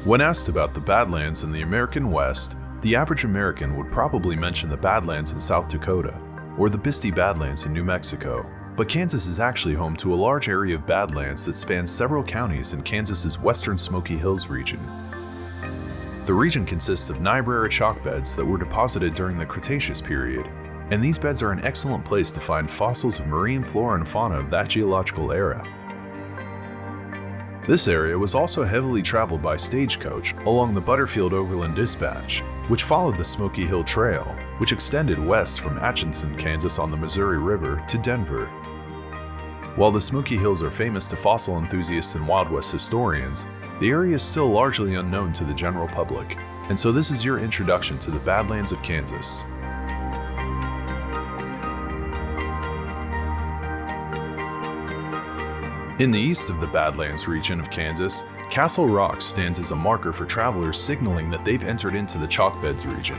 When asked about the Badlands in the American West, the average American would probably mention the Badlands in South Dakota or the Bisty Badlands in New Mexico. But Kansas is actually home to a large area of badlands that spans several counties in Kansas's western Smoky Hills region. The region consists of Niobrara chalk beds that were deposited during the Cretaceous period, and these beds are an excellent place to find fossils of marine flora and fauna of that geological era. This area was also heavily traveled by stagecoach along the Butterfield Overland Dispatch, which followed the Smoky Hill Trail, which extended west from Atchison, Kansas on the Missouri River to Denver. While the Smoky Hills are famous to fossil enthusiasts and Wild West historians, the area is still largely unknown to the general public, and so this is your introduction to the Badlands of Kansas. In the east of the Badlands region of Kansas, Castle Rock stands as a marker for travelers signaling that they've entered into the chalk beds region.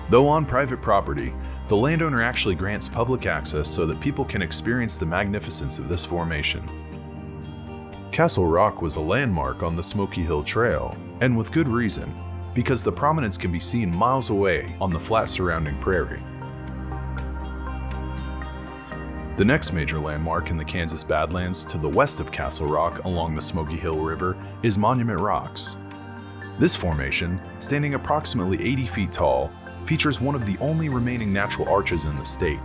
Though on private property, the landowner actually grants public access so that people can experience the magnificence of this formation. Castle Rock was a landmark on the Smoky Hill Trail, and with good reason, because the prominence can be seen miles away on the flat surrounding prairie. The next major landmark in the Kansas Badlands to the west of Castle Rock along the Smoky Hill River is Monument Rocks. This formation, standing approximately 80 feet tall, features one of the only remaining natural arches in the state,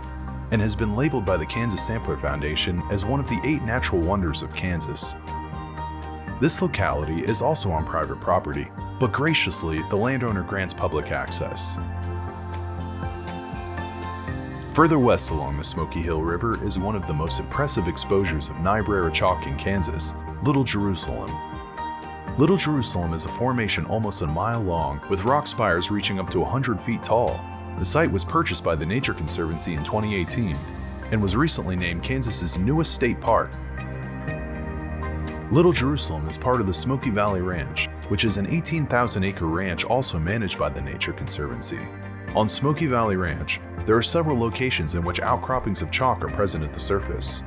and has been labeled by the Kansas Sampler Foundation as one of the 8 natural wonders of Kansas. This locality is also on private property, but graciously the landowner grants public access. Further west along the Smoky Hill River is one of the most impressive exposures of Niobrara chalk in Kansas, Little Jerusalem. Little Jerusalem is a formation almost a mile long, with rock spires reaching up to 100 feet tall. The site was purchased by the Nature Conservancy in 2018 and was recently named Kansas's newest state park. Little Jerusalem is part of the Smoky Valley Ranch, which is an 18,000-acre ranch also managed by the Nature Conservancy. On Smoky Valley Ranch, there are several locations in which outcroppings of chalk are present at the surface.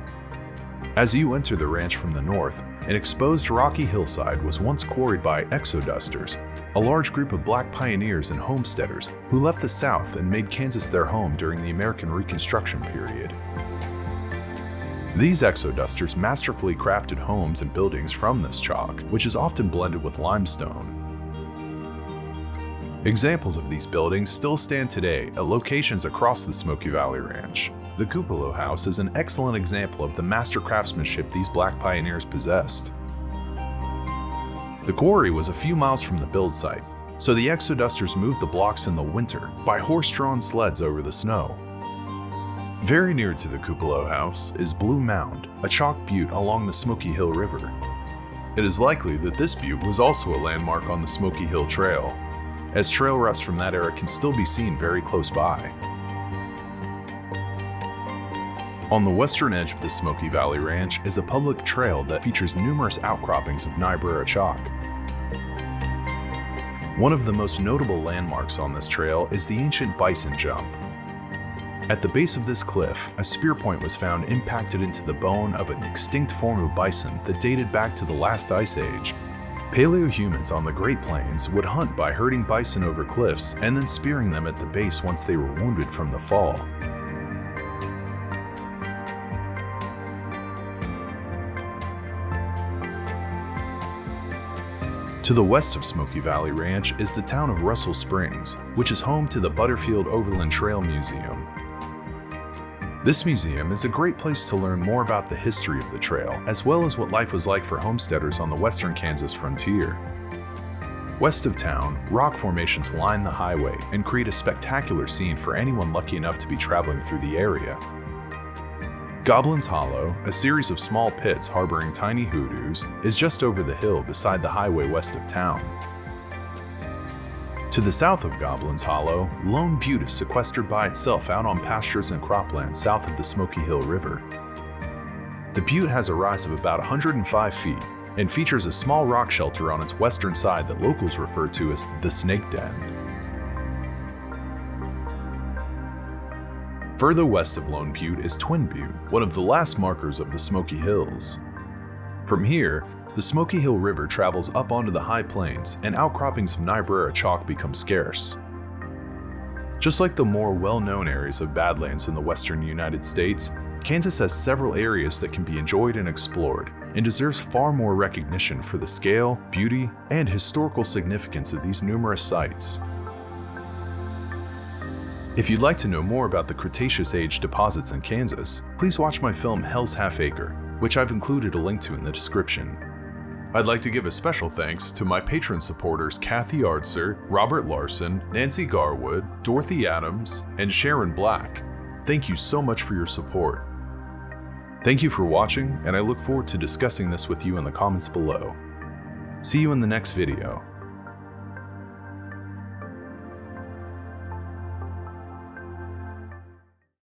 As you enter the ranch from the north, an exposed rocky hillside was once quarried by exodusters, a large group of black pioneers and homesteaders who left the South and made Kansas their home during the American Reconstruction period. These exodusters masterfully crafted homes and buildings from this chalk, which is often blended with limestone. Examples of these buildings still stand today at locations across the Smoky Valley Ranch. The Cupola House is an excellent example of the master craftsmanship these black pioneers possessed. The quarry was a few miles from the build site, so the exodusters moved the blocks in the winter by horse-drawn sleds over the snow. Very near to the Cupola House is Blue Mound, a chalk butte along the Smoky Hill River. It is likely that this butte was also a landmark on the Smoky Hill Trail, as trail rust from that era can still be seen very close by. On the western edge of the Smoky Valley Ranch is a public trail that features numerous outcroppings of Niobrara chalk. One of the most notable landmarks on this trail is the ancient Bison Jump. At the base of this cliff, a spear point was found impacted into the bone of an extinct form of bison that dated back to the last ice age. Paleohumans on the Great Plains would hunt by herding bison over cliffs and then spearing them at the base once they were wounded from the fall. To the west of Smoky Valley Ranch is the town of Russell Springs, which is home to the Butterfield Overland Trail Museum. This museum is a great place to learn more about the history of the trail, as well as what life was like for homesteaders on the western Kansas frontier. West of town, rock formations line the highway and create a spectacular scene for anyone lucky enough to be traveling through the area. Goblin's Hollow, a series of small pits harboring tiny hoodoos, is just over the hill beside the highway west of town. To the south of Goblin's Hollow, Lone Butte is sequestered by itself out on pastures and cropland south of the Smoky Hill River. The butte has a rise of about 105 feet and features a small rock shelter on its western side that locals refer to as the Snake Den. Further west of Lone Butte is Twin Butte, one of the last markers of the Smoky Hills. From here, The Smoky Hill River travels up onto the high plains, and outcroppings of Niobrara chalk become scarce. Just like the more well-known areas of Badlands in the western United States, Kansas has several areas that can be enjoyed and explored, and deserves far more recognition for the scale, beauty, and historical significance of these numerous sites. If you'd like to know more about the Cretaceous Age deposits in Kansas, please watch my film Hell's Half Acre, which I've included a link to in the description. I'd like to give a special thanks to my patron supporters Kathy Ardser, Robert Larson, Nancy Garwood, Dorothy Adams, and Sharon Black. Thank you so much for your support. Thank you for watching, and I look forward to discussing this with you in the comments below. See you in the next video.